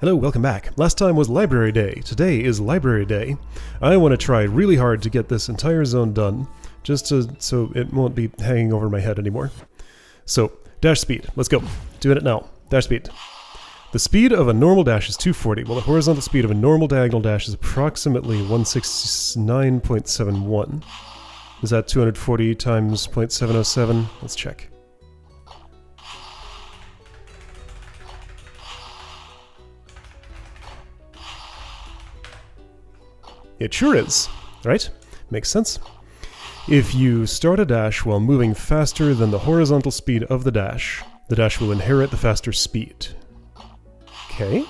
Hello, welcome back. Last time was library day. Today is library day. I want to try really hard to get this entire zone done, so it won't be hanging over my head anymore. So, dash speed. Let's go. Doing it now. Dash speed. The speed of a normal dash is 240, while the horizontal speed of a normal diagonal dash is approximately 169.71. Is that 240 times 0.707? Let's check. It sure is, right? Makes sense. If you start a dash while moving faster than the horizontal speed of the dash will inherit the faster speed. Okay.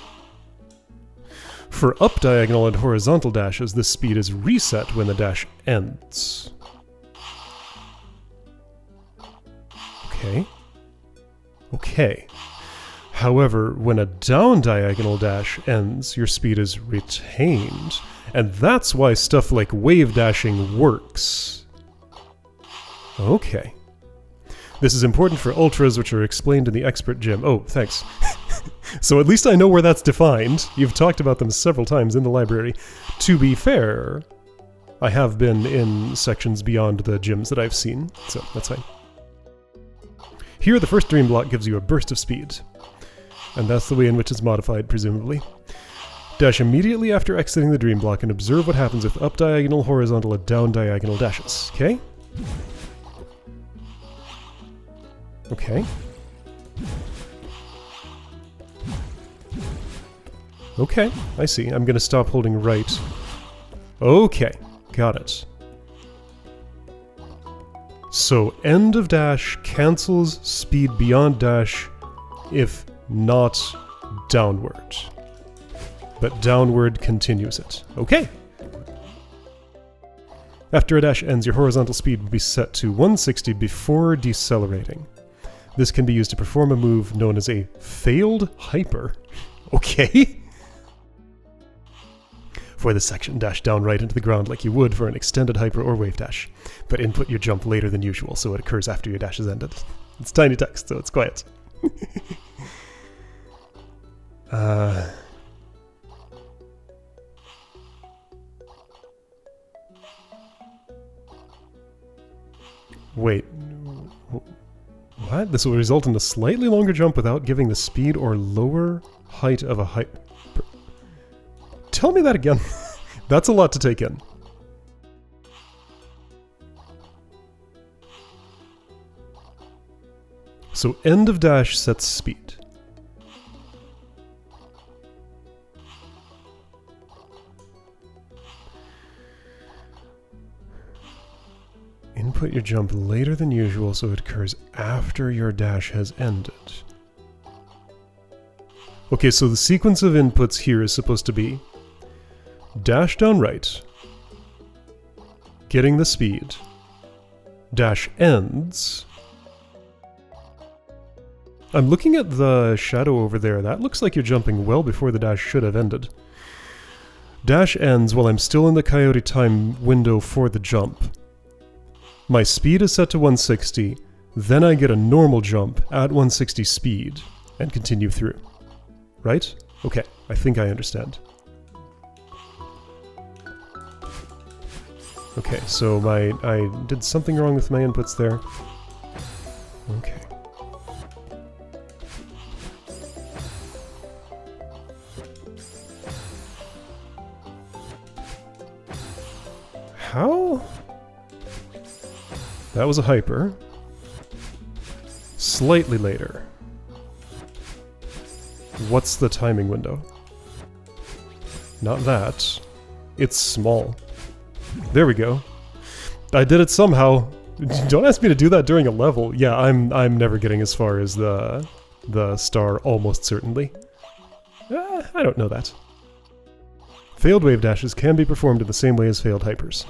For up diagonal and horizontal dashes, this speed is reset when the dash ends. Okay. Okay. However, when a down diagonal dash ends, your speed is retained. And that's why stuff like wave dashing works. Okay. This is important for ultras, which are explained in the expert gym. Oh, thanks. So at least I know where that's defined. You've talked about them several times in the library. To be fair, I have been in sections beyond the gyms that I've seen, so that's fine. Here, the first dream block gives you a burst of speed. And that's the way in which it's modified, presumably. Dash immediately after exiting the dream block and observe what happens with up diagonal, horizontal, and down diagonal dashes. Okay? Okay. Okay, I see. I'm gonna stop holding right. Okay, got it. So end of dash cancels speed beyond dash if not downward. But downward continues it. Okay! After a dash ends, your horizontal speed will be set to 160 before decelerating. This can be used to perform a move known as a failed hyper. Okay? For this section, dash down right into the ground like you would for an extended hyper or wave dash, but input your jump later than usual, so it occurs after your dash is ended. It's tiny text, so it's quiet. Wait, what? This will result in a slightly longer jump without giving the speed or lower height of a hyper. Tell me that again. That's a lot to take in. So end of dash sets speed. Input your jump later than usual so it occurs after your dash has ended. Okay, so the sequence of inputs here is supposed to be dash down right, getting the speed, dash ends. I'm looking at the shadow over there. That looks like you're jumping well before the dash should have ended. Dash ends while I'm still in the coyote time window for the jump. My speed is set to 160, then I get a normal jump at 160 speed and continue through. Right? Okay, I think I understand. Okay, so I did something wrong with my inputs there. Okay. How? That was a hyper. Slightly later. What's the timing window? Not that. It's small. There we go. I did it somehow. Don't ask me to do that during a level. Yeah, I'm never getting as far as the star almost certainly. I don't know that. Failed wave dashes can be performed in the same way as failed hypers.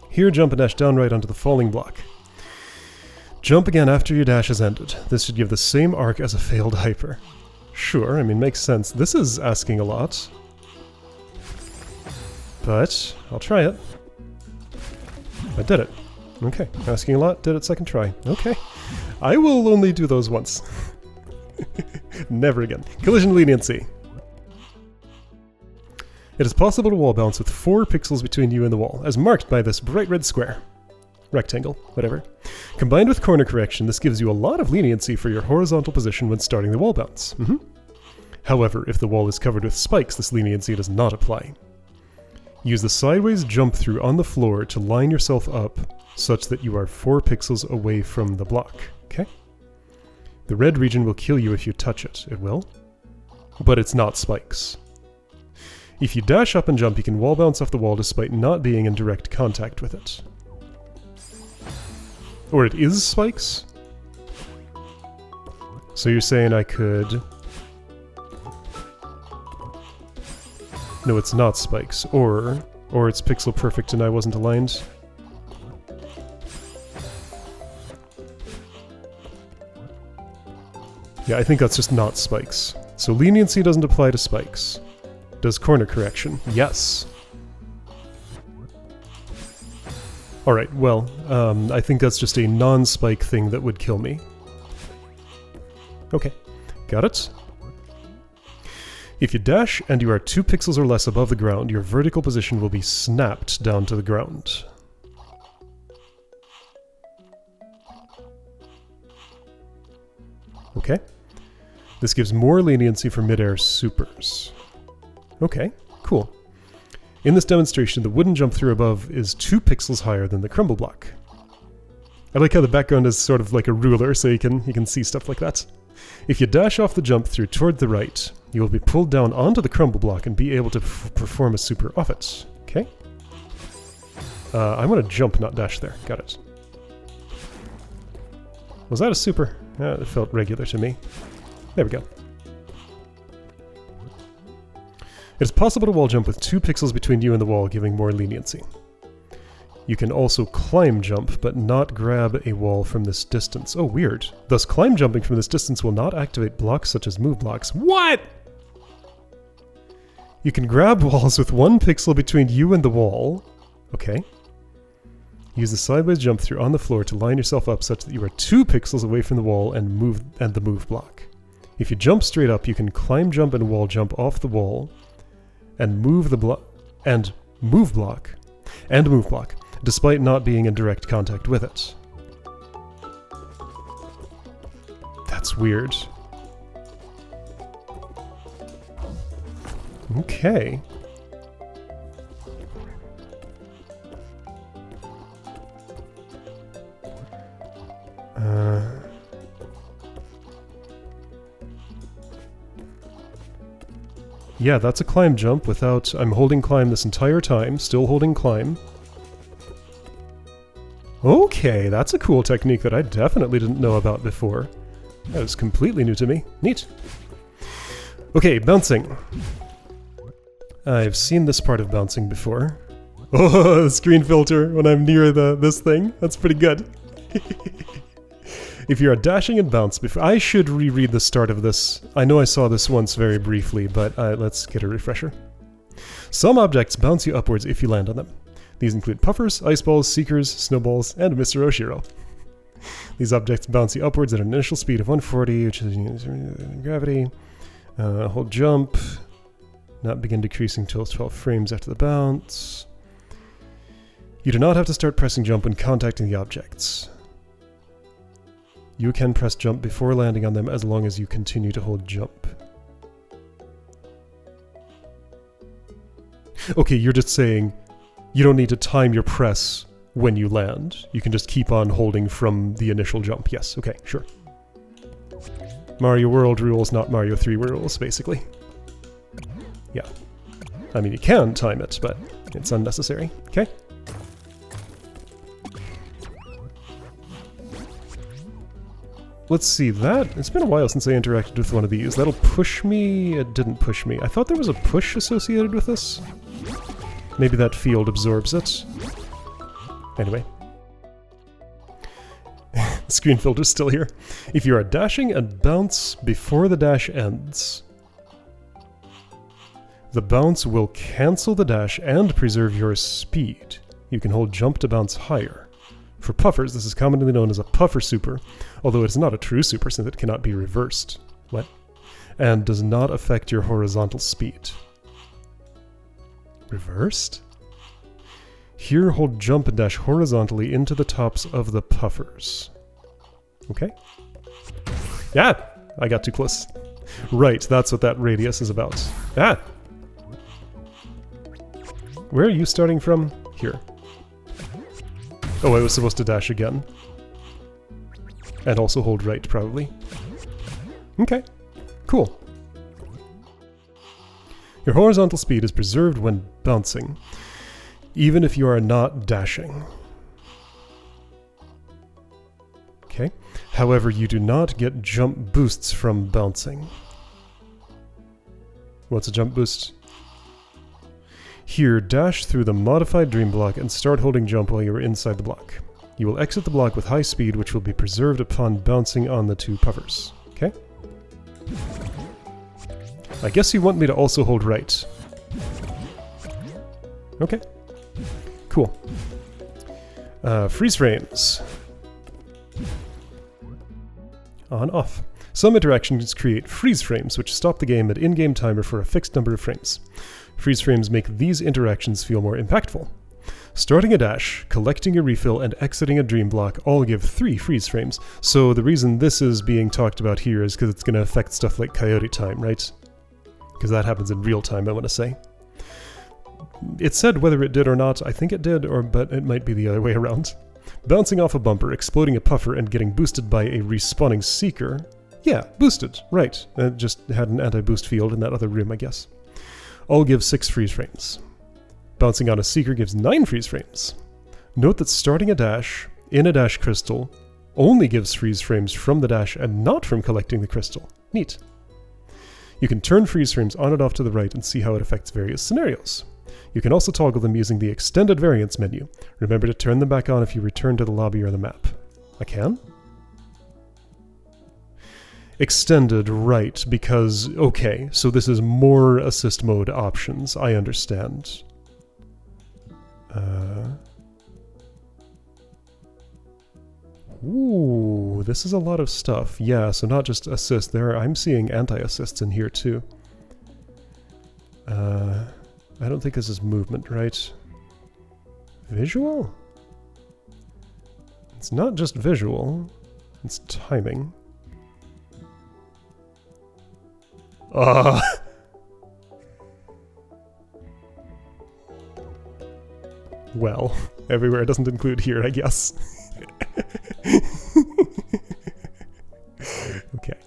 Here, jump and dash down right onto the falling block. Jump again after your dash has ended. This should give the same arc as a failed hyper. Sure, I mean, makes sense. This is asking a lot. But I'll try it. I did it. Okay, asking a lot, did it second try. Okay. I will only do those once. Never again. Collision leniency. It is possible to wall bounce with 4 pixels between you and the wall, as marked by this bright red square. Rectangle, whatever. Combined with corner correction, this gives you a lot of leniency for your horizontal position when starting the wall bounce. However, if the wall is covered with spikes, this leniency does not apply. Use the sideways jump through on the floor to line yourself up such that you are 4 pixels away from the block, okay? The red region will kill you if you touch it. It will, but it's not spikes. If you dash up and jump, you can wall bounce off the wall despite not being in direct contact with it. Or it is spikes? So you're saying I could... No, it's not spikes. Or it's pixel perfect and I wasn't aligned. Yeah, I think that's just not spikes. So leniency doesn't apply to spikes. Does corner correction? Yes. Alright, well, I think that's just a non-spike thing that would kill me. Okay, got it. If you dash and you are 2 pixels or less above the ground, your vertical position will be snapped down to the ground. Okay. This gives more leniency for mid-air supers. Okay, cool. In this demonstration, the wooden jump through above is 2 pixels higher than the crumble block. I like how the background is sort of like a ruler, so you can see stuff like that. If you dash off the jump through toward the right, you will be pulled down onto the crumble block and be able to perform a super off it. Okay? I want to jump, not dash there. Got it. Was that a super? It felt regular to me. There we go. It is possible to wall jump with 2 pixels between you and the wall, giving more leniency. You can also climb jump, but not grab a wall from this distance. Oh, weird. Thus, climb jumping from this distance will not activate blocks such as move blocks. What?! You can grab walls with 1 pixel between you and the wall. Okay. Use the sideways jump through on the floor to line yourself up such that you are 2 pixels away from the wall and the move block. If you jump straight up, you can climb jump and wall jump off the wall and move block, despite not being in direct contact with it. That's weird. Okay. Yeah, that's a climb jump without... I'm holding climb this entire time, still holding climb. Okay, that's a cool technique that I definitely didn't know about before. That was completely new to me. Neat. Okay, bouncing. I've seen this part of bouncing before. Oh, the screen filter when I'm near this thing. That's pretty good. If you are dashing and bounce before... I should reread the start of this. I know I saw this once very briefly, but let's get a refresher. Some objects bounce you upwards if you land on them. These include puffers, ice balls, seekers, snowballs, and Mr. Oshiro. These objects bounce you upwards at an initial speed of 140, which is gravity. Hold jump. Not begin decreasing till 12 frames after the bounce. You do not have to start pressing jump when contacting the objects. You can press jump before landing on them as long as you continue to hold jump. Okay, you're just saying you don't need to time your press when you land. You can just keep on holding from the initial jump. Yes, okay, sure. Mario World rules, not Mario 3 rules, basically. Yeah. I mean, you can time it, but it's unnecessary. Okay? Let's see, that... It's been a while since I interacted with one of these. That'll push me... It didn't push me. I thought there was a push associated with this. Maybe that field absorbs it. Anyway. The screen filter's still here. If you are dashing and bounce before the dash ends, the bounce will cancel the dash and preserve your speed. You can hold jump to bounce higher. For puffers, this is commonly known as a puffer super, although it is not a true super since it cannot be reversed. What? and does not affect your horizontal speed. Reversed? Here, hold jump and dash horizontally into the tops of the puffers. Okay. Yeah! I got too close. Right, that's what that radius is about. Ah! Where are you starting from? Here. Oh, I was supposed to dash again. And also hold right, probably. Okay. Cool. Your horizontal speed is preserved when bouncing, even if you are not dashing. Okay. However, you do not get jump boosts from bouncing. What's a jump boost? Here, dash through the modified dream block and start holding jump while you are inside the block. You will exit the block with high speed, which will be preserved upon bouncing on the two puffers. Okay? I guess you want me to also hold right. Okay. Cool. Freeze frames. On, off. Some interactions create freeze frames, which stop the game at in-game timer for a fixed number of frames. Freeze frames make these interactions feel more impactful. Starting a dash, collecting a refill, and exiting a dream block all give 3 freeze frames, so the reason this is being talked about here is because it's going to affect stuff like coyote time, right? Because that happens in real time, I want to say. It said whether it did or not, I think it did, but it might be the other way around. Bouncing off a bumper, exploding a puffer, and getting boosted by a respawning seeker. Yeah, boosted, right. It just had an anti-boost field in that other room, I guess. All give 6 freeze frames. Bouncing on a seeker gives 9 freeze frames. Note that starting a dash in a dash crystal only gives freeze frames from the dash and not from collecting the crystal. Neat. You can turn freeze frames on and off to the right and see how it affects various scenarios. You can also toggle them using the extended variants menu. Remember to turn them back on if you return to the lobby or the map. I can? Extended, right, because, okay, so this is more assist mode options, I understand. Ooh, this is a lot of stuff. Yeah, so not just assist, I'm seeing anti-assists in here too. I don't think this is movement, right? Visual? It's not just visual, it's timing. Well, everywhere doesn't include here, I guess. Okay.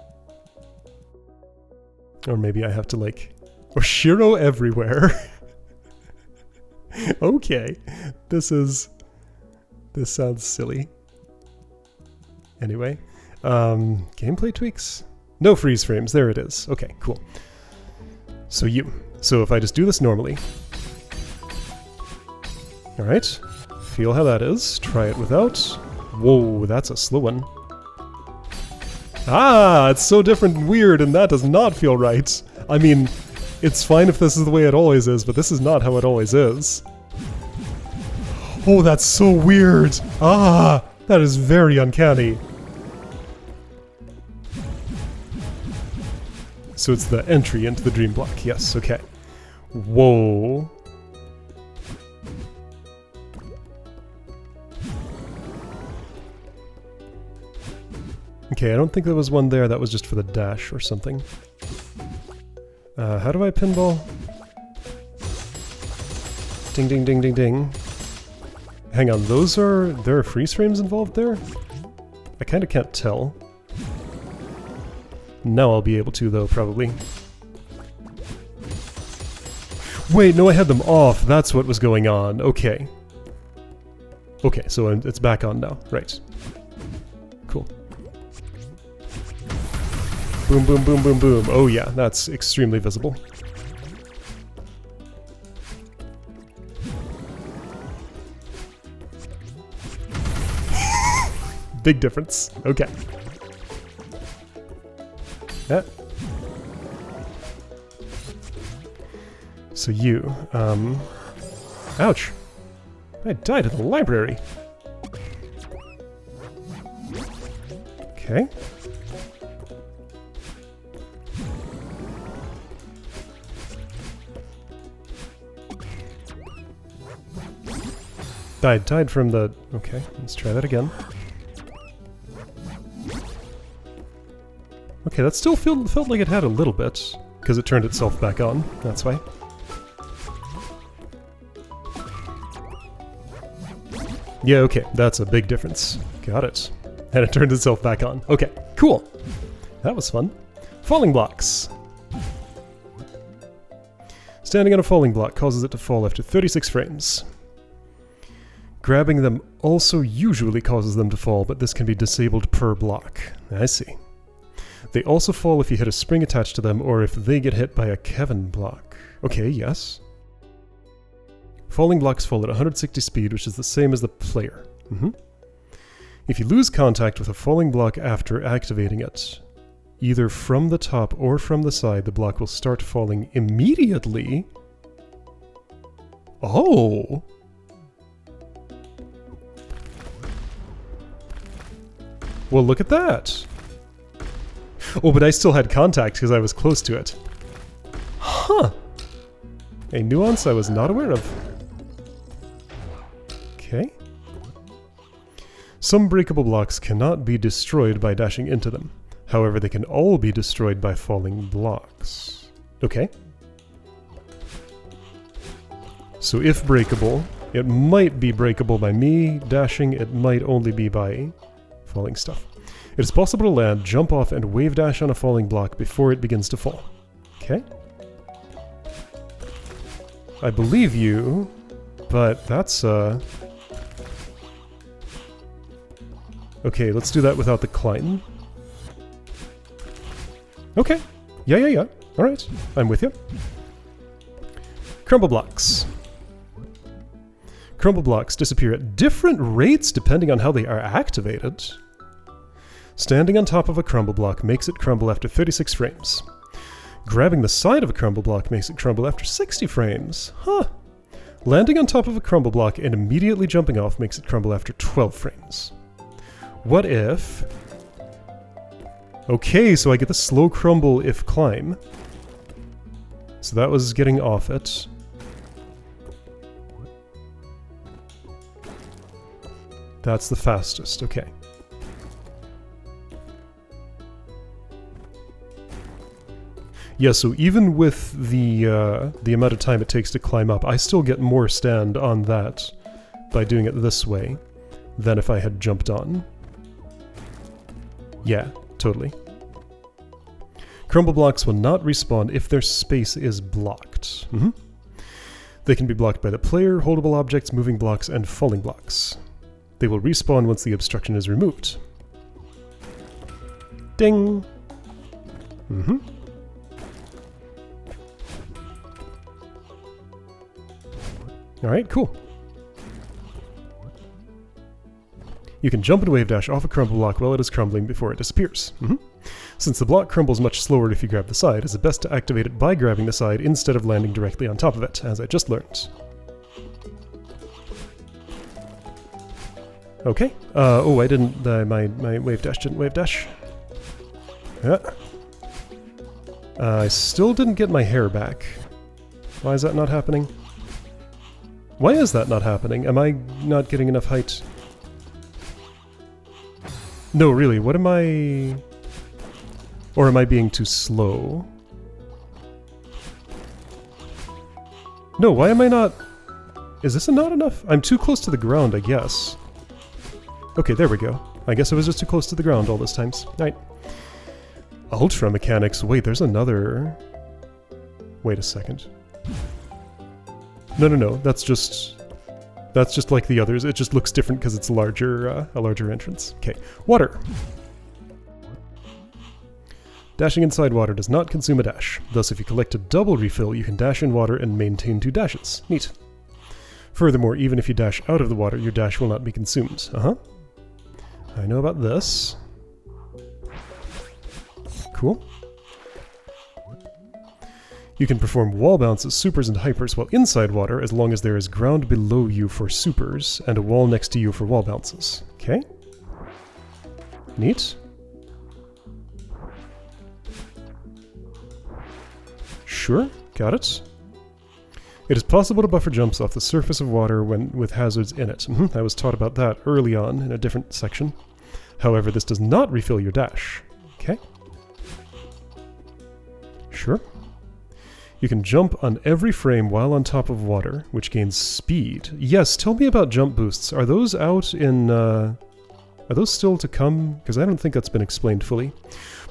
Or maybe I have to like... Or Shiro everywhere. Okay. This sounds silly. Anyway. Gameplay tweaks? No freeze frames, there it is. Okay, cool. So if I just do this normally. Alright. Feel how that is. Try it without. Whoa, that's a slow one. Ah, it's so different and weird, and that does not feel right. I mean, it's fine if this is the way it always is, but this is not how it always is. Oh, that's so weird. Ah, that is very uncanny. So it's the entry into the dream block. Yes, okay. Whoa. Okay, I don't think there was one there. That was just for the dash or something. How do I pinball? Ding, ding, ding, ding, ding. Hang on, there are freeze frames involved there? I kinda can't tell. Now I'll be able to, though, probably. Wait, no, I had them off. That's what was going on. Okay. Okay, so it's back on now. Right. Cool. Boom, boom, boom, boom, boom. Oh yeah, that's extremely visible. Big difference. Okay. Yeah. So you, ouch. I died at the library. Okay. I died from the... Okay, let's try that again. Okay, that still felt like it had a little bit, because it turned itself back on, that's why. Yeah, okay, that's a big difference. Got it. And it turned itself back on. Okay, cool. That was fun. Falling blocks. Standing on a falling block causes it to fall after 36 frames. Grabbing them also usually causes them to fall, but this can be disabled per block. I see. They also fall if you hit a spring attached to them, or if they get hit by a Kevin block. Okay, yes. Falling blocks fall at 160 speed, which is the same as the player. If you lose contact with a falling block after activating it, either from the top or from the side, the block will start falling immediately. Oh! Well, look at that! Oh, but I still had contact because I was close to it. Huh! A nuance I was not aware of. Okay. Some breakable blocks cannot be destroyed by dashing into them. However, they can all be destroyed by falling blocks. Okay. So if breakable, it might be breakable by me dashing, it might only be by falling stuff. It is possible to land, jump off, and wave dash on a falling block before it begins to fall. Okay. I believe you, but that's okay, let's do that without the climb. Okay. Yeah. Alright, I'm with you. Crumble blocks. Crumble blocks disappear at different rates depending on how they are activated. Standing on top of a crumble block makes it crumble after 36 frames. Grabbing the side of a crumble block makes it crumble after 60 frames. Huh. Landing on top of a crumble block and immediately jumping off makes it crumble after 12 frames. What if... Okay, so I get the slow crumble if climb. So that was getting off it. That's the fastest, okay. Yeah, so even with the amount of time it takes to climb up, I still get more stand on that by doing it this way than if I had jumped on. Yeah, totally. Crumble blocks will not respawn if their space is blocked. They can be blocked by the player, holdable objects, moving blocks, and falling blocks. They will respawn once the obstruction is removed. Ding! Alright, cool. You can jump and wave dash off a crumble block while it is crumbling before it disappears. Since the block crumbles much slower if you grab the side, it's best to activate it by grabbing the side instead of landing directly on top of it, as I just learned. Okay. Oh, I didn't... my wave dash didn't wave dash. Yeah. I still didn't get my hair back. Why is that not happening? Why is that not happening? Am I not getting enough height? No, really, what am I... Or am I being too slow? No, why am I not... Is this not enough? I'm too close to the ground, I guess. Okay, there we go. I guess I was just too close to the ground all those times. Right. Ultra mechanics. Wait, there's another... Wait a second. No. That's just like the others. It just looks different because it's a larger entrance. Okay. Water. Dashing inside water does not consume a dash. Thus, if you collect a double refill, you can dash in water and maintain 2 dashes. Neat. Furthermore, even if you dash out of the water, your dash will not be consumed. I know about this. Cool. You can perform wall bounces, supers, and hypers while inside water as long as there is ground below you for supers and a wall next to you for wall bounces. Okay. Neat. Sure, got it. It is possible to buffer jumps off the surface of water when with hazards in it. I was taught about that early on in a different section. However, this does not refill your dash. Okay. Sure. You can jump on every frame while on top of water, which gains speed. Yes, tell me about jump boosts. Are those out in... Are those still to come? Because I don't think that's been explained fully.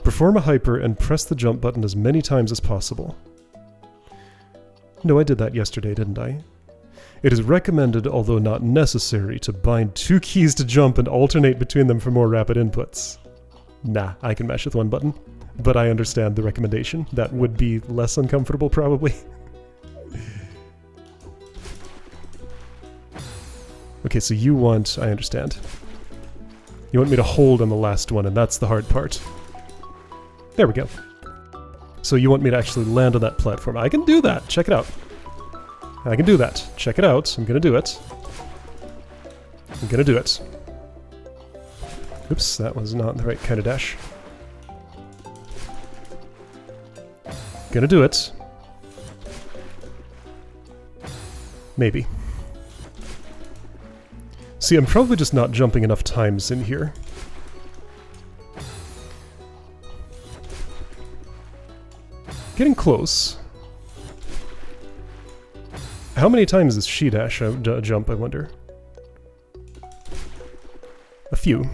Perform a hyper and press the jump button as many times as possible. No, I did that yesterday, didn't I? It is recommended, although not necessary, to bind 2 keys to jump and alternate between them for more rapid inputs. Nah, I can mash with 1 button. But I understand the recommendation. That would be less uncomfortable, probably. Okay, so you want... I understand. You want me to hold on the last one, and that's the hard part. There we go. So you want me to actually land on that platform. I can do that. Check it out. I can do that. Check it out. I'm gonna do it. I'm gonna do it. Oops, that was not the right kind of dash. Gonna do it. Maybe. See, I'm probably just not jumping enough times in here. Getting close. How many times does she dash jump, I wonder? A few.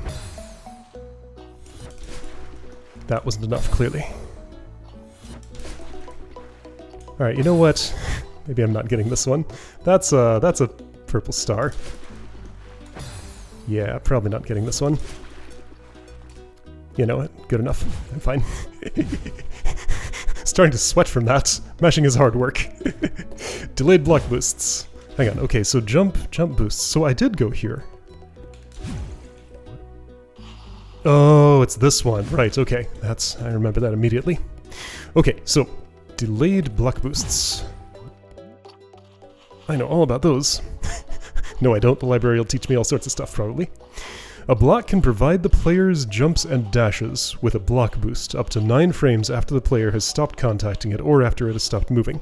That wasn't enough, clearly. Alright, you know what? Maybe I'm not getting this one. That's a purple star. Yeah, probably not getting this one. You know what? Good enough. I'm fine. Starting to sweat from that. Mashing is hard work. Delayed block boosts. Hang on, okay, so jump boosts. So I did go here. Oh, it's this one. Right, okay. I remember that immediately. Okay, so delayed block boosts. I know all about those. No, I don't. The library will teach me all sorts of stuff, probably. A block can provide the player's jumps and dashes with a block boost up to 9 frames after the player has stopped contacting it or after it has stopped moving.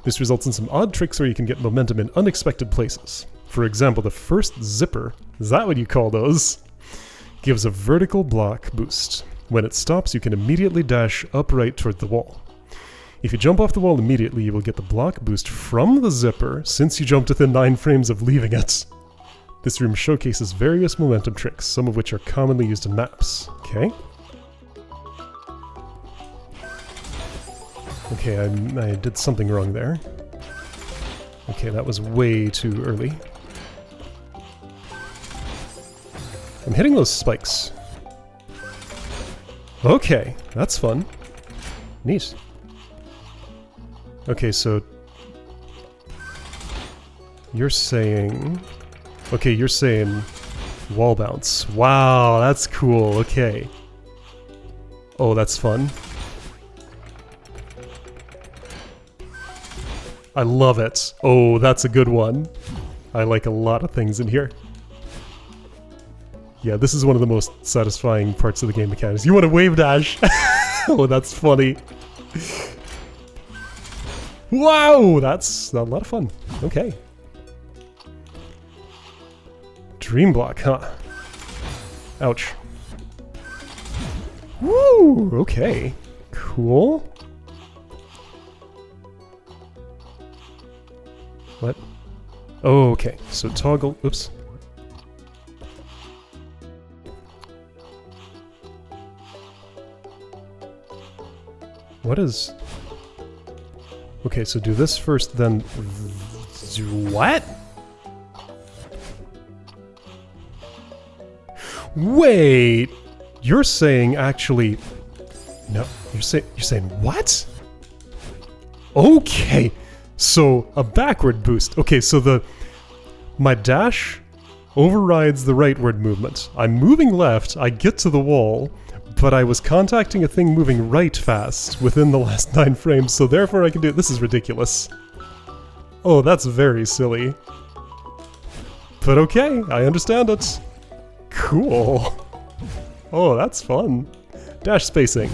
This results in some odd tricks where you can get momentum in unexpected places. For example, the first zipper, is that what you call those? Gives a vertical block boost. When it stops, you can immediately dash upright toward the wall. If you jump off the wall immediately, you will get the block boost from the zipper since you jumped within 9 frames of leaving it. This room showcases various momentum tricks, some of which are commonly used in maps. Okay. Okay, I did something wrong there. Okay, that was way too early. I'm hitting those spikes. Okay, that's fun. Neat. Okay, so... You're saying... Okay, you're saying wall bounce. Wow, that's cool. Okay. Oh, that's fun. I love it. Oh, that's a good one. I like a lot of things in here. Yeah, this is one of the most satisfying parts of the game mechanics. You want to wave dash? Oh, that's funny. Wow, that's a lot of fun. Okay. Dream block, huh? Ouch. Woo! Okay. Cool. What? Oh, okay. So toggle... Oops. What is... Okay, so do this first, then... What? Wait! You're saying actually... No, you're saying what? Okay! So, a backward boost. Okay, so my dash overrides the rightward movement. I'm moving left, I get to the wall, but I was contacting a thing moving right fast within the last 9 frames, so therefore I can do it. This is ridiculous. Oh, that's very silly. But okay, I understand it. Cool. Oh, that's fun. Dash spacing.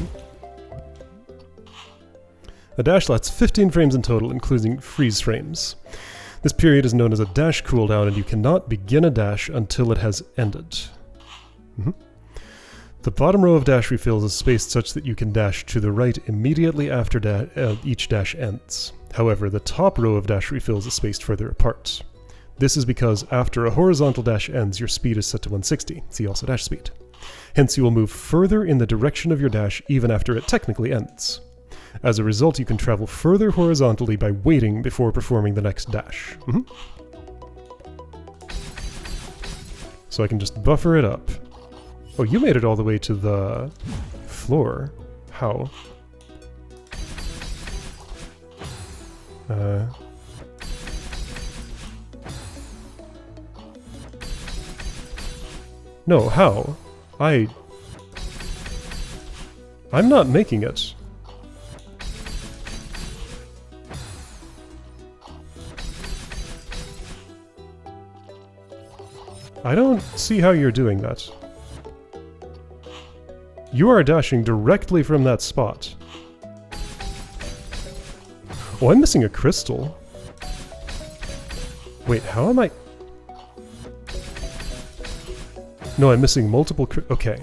A dash lasts 15 frames in total, including freeze frames. This period is known as a dash cooldown, and you cannot begin a dash until it has ended. The bottom row of dash refills is spaced such that you can dash to the right immediately after each dash ends. However, the top row of dash refills is spaced further apart. This is because after a horizontal dash ends, your speed is set to 160. See also dash speed. Hence, you will move further in the direction of your dash even after it technically ends. As a result, you can travel further horizontally by waiting before performing the next dash. So I can just buffer it up. Oh, you made it all the way to the floor. How? No, how? I'm not making it. I don't see how you're doing that. You are dashing directly from that spot. Oh, I'm missing a crystal. Wait, how am I... No, I'm missing multiple okay.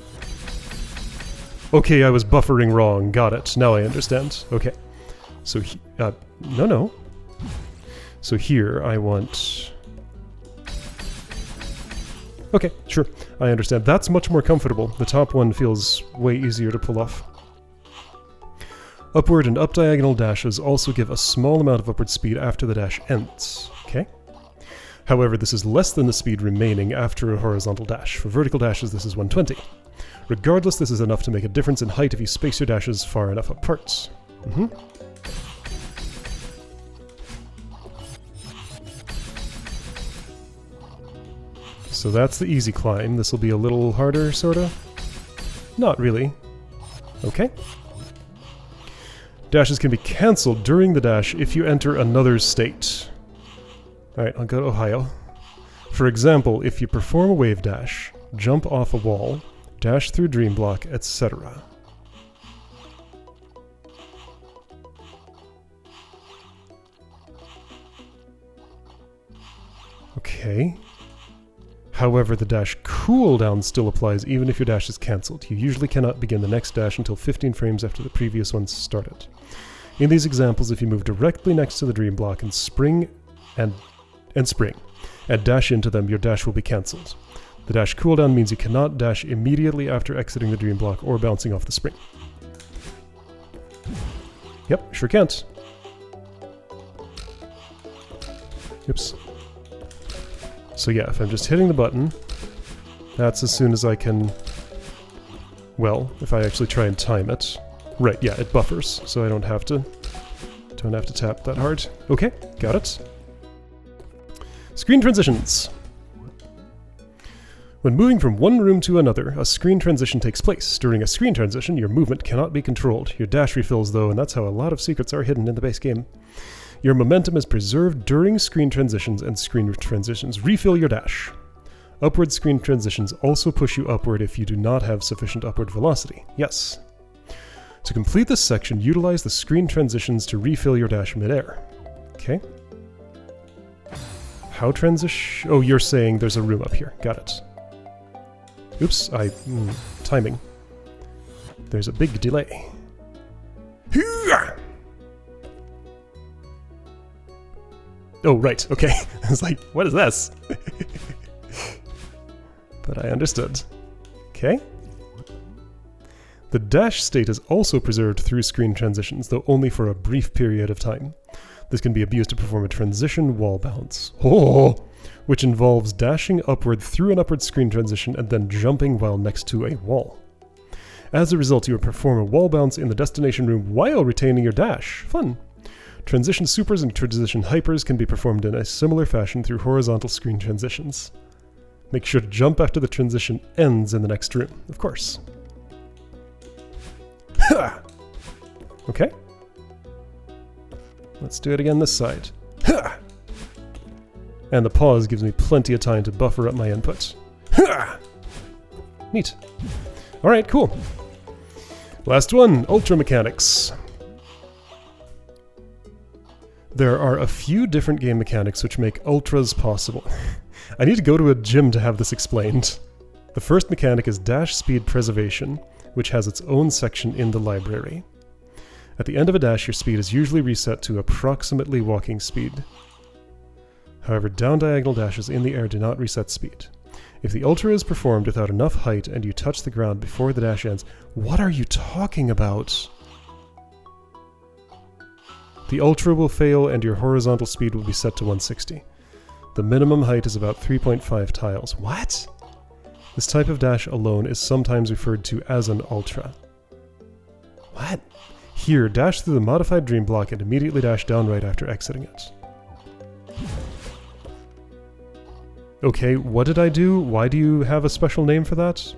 Okay, I was buffering wrong. Got it. Now I understand. Okay. So, no. So here, I want... Okay, sure. I understand. That's much more comfortable. The top one feels way easier to pull off. Upward and up diagonal dashes also give a small amount of upward speed after the dash ends. Okay. However, this is less than the speed remaining after a horizontal dash. For vertical dashes, this is 120. Regardless, this is enough to make a difference in height if you space your dashes far enough apart. So that's the easy climb. This will be a little harder, sorta? Not really. Okay. Dashes can be cancelled during the dash if you enter another state. Alright, I'll go to Ohio. For example, if you perform a wave dash, jump off a wall, dash through dream block, etc. Okay. However, the dash cooldown still applies even if your dash is cancelled. You usually cannot begin the next dash until 15 frames after the previous one started. In these examples, if you move directly next to the dream block and spring and dash into them, your dash will be cancelled. The dash cooldown means you cannot dash immediately after exiting the dream block or bouncing off the spring. Yep, sure can't. Oops. So yeah, if I'm just hitting the button, that's as soon as I can... Well, if I actually try and time it... Right, yeah, it buffers, so I don't have to tap that hard. Okay, got it. Screen transitions. When moving from one room to another, a screen transition takes place. During a screen transition, your movement cannot be controlled. Your dash refills though, and that's how a lot of secrets are hidden in the base game. Your momentum is preserved during screen transitions, and screen transitions refill your dash. Upward screen transitions also push you upward if you do not have sufficient upward velocity. Yes. To complete this section, utilize the screen transitions to refill your dash midair. Okay. How transition? Oh, you're saying there's a room up here. Got it. Oops, timing. There's a big delay. Oh, right, okay. I was like, what is this? But I understood. Okay. The dash state is also preserved through screen transitions, though only for a brief period of time. This can be abused to perform a transition wall bounce, which involves dashing upward through an upward screen transition and then jumping while next to a wall. As a result, you will perform a wall bounce in the destination room while retaining your dash. Fun! Transition supers and transition hypers can be performed in a similar fashion through horizontal screen transitions. Make sure to jump after the transition ends in the next room, of course. Okay. Let's do it again this side. And the pause gives me plenty of time to buffer up my input. Neat. Alright, cool. Last one, Ultra Mechanics. There are a few different game mechanics which make ultras possible. I need to go to a gym to have this explained. The first mechanic is dash speed preservation, which has its own section in the library. At the end of a dash, your speed is usually reset to approximately walking speed. However, down diagonal dashes in the air do not reset speed. If the ultra is performed without enough height and you touch the ground before the dash ends, what are you talking about? The ultra will fail and your horizontal speed will be set to 160. The minimum height is about 3.5 tiles. What? This type of dash alone is sometimes referred to as an ultra. What? Here, dash through the modified dream block and immediately dash down right after exiting it. Okay, what did I do? Why do you have a special name for that?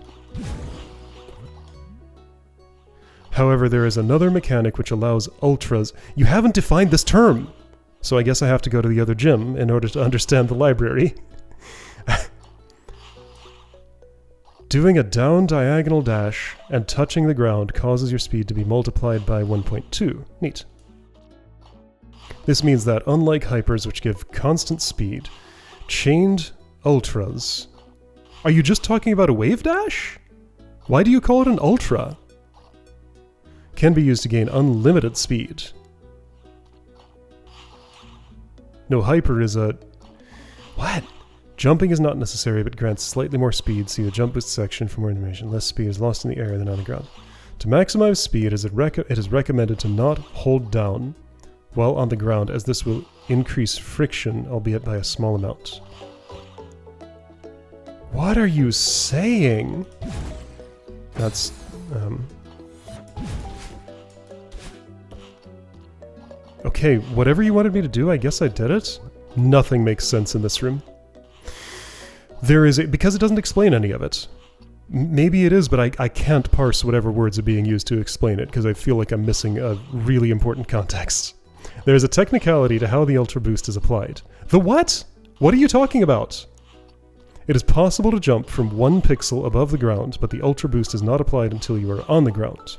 However, there is another mechanic which allows ultras. You haven't defined this term! So I guess I have to go to the other gym in order to understand the library. Doing a down diagonal dash and touching the ground causes your speed to be multiplied by 1.2. Neat. This means that unlike hypers which give constant speed, chained ultras... Are you just talking about a wave dash? Why do you call it an ultra? Can be used to gain unlimited speed. No, hyper is a... What? Jumping is not necessary, but grants slightly more speed. See the jump boost section for more information. Less speed is lost in the air than on the ground. To maximize speed, it is recommended to not hold down while on the ground, as this will increase friction, albeit by a small amount. What are you saying? That's... Okay, whatever you wanted me to do, I guess I did it. Nothing makes sense in this room. There is a... because it doesn't explain any of it. Maybe it is, but I can't parse whatever words are being used to explain it, because I feel like I'm missing a really important context. There is a technicality to how the Ultra Boost is applied. The what? What are you talking about? It is possible to jump from 1 pixel above the ground, but the Ultra Boost is not applied until you are on the ground.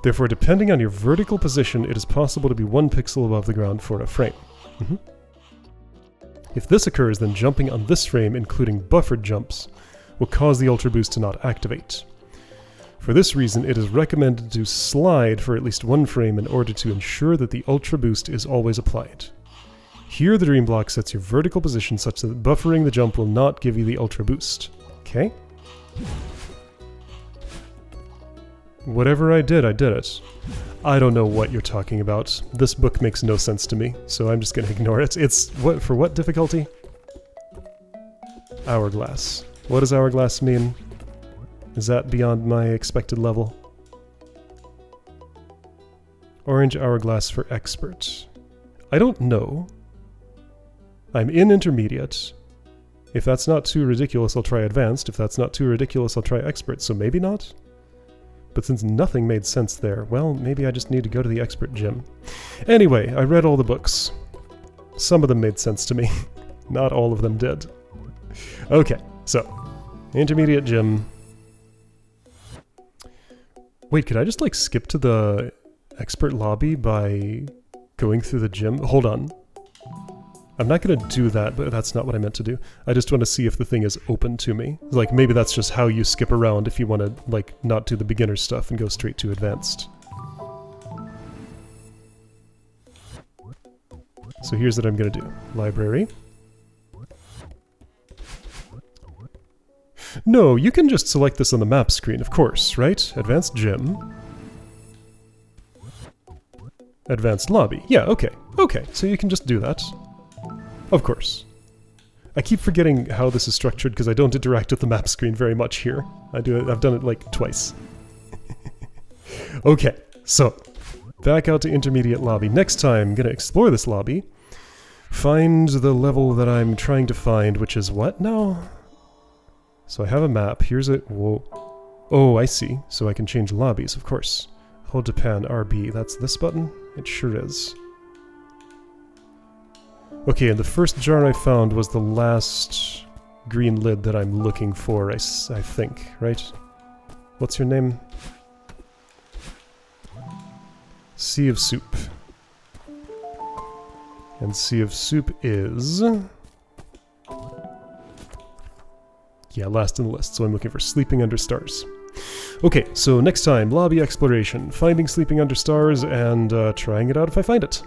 Therefore, depending on your vertical position, it is possible to be 1 pixel above the ground for a frame. If this occurs, then jumping on this frame, including buffered jumps, will cause the Ultra Boost to not activate. For this reason, it is recommended to slide for at least 1 frame in order to ensure that the Ultra Boost is always applied. Here, the dream block sets your vertical position such that buffering the jump will not give you the Ultra Boost. Okay? Whatever I did it. I don't know what you're talking about. This book makes no sense to me, so I'm just gonna ignore it. It's... what for what difficulty? Hourglass. What does hourglass mean? Is that beyond my expected level? Orange hourglass for expert. I don't know. I'm in intermediate. If that's not too ridiculous, I'll try advanced. If that's not too ridiculous, I'll try expert, so maybe not? But since nothing made sense there, well, maybe I just need to go to the expert gym. Anyway, I read all the books. Some of them made sense to me. Not all of them did. Okay, so, intermediate gym. Wait, could I just, like, skip to the expert lobby by going through the gym? Hold on. I'm not gonna do that, but that's not what I meant to do. I just want to see if the thing is open to me. Like, maybe that's just how you skip around if you want to, like, not do the beginner stuff and go straight to advanced. So here's what I'm gonna do. Library. No, you can just select this on the map screen, of course, right? Advanced gym. Advanced lobby. Yeah, okay. Okay, so you can just do that. Of course. I keep forgetting how this is structured because I don't interact with the map screen very much here. I've done it like twice. Okay, so back out to intermediate lobby. Next time, I'm gonna explore this lobby. Find the level that I'm trying to find, which is what now? So I have a map. Here's it. Whoa. Oh, I see. So I can change lobbies, of course. Hold to pan RB. That's this button? It sure is. Okay, and the first jar I found was the last green lid that I'm looking for, I think, right? What's your name? Sea of Soup. and see if soup is... Yeah, last in the list, so I'm looking for sleeping under stars. Okay, so next time, lobby exploration, finding sleeping under stars, and trying it out if I find it.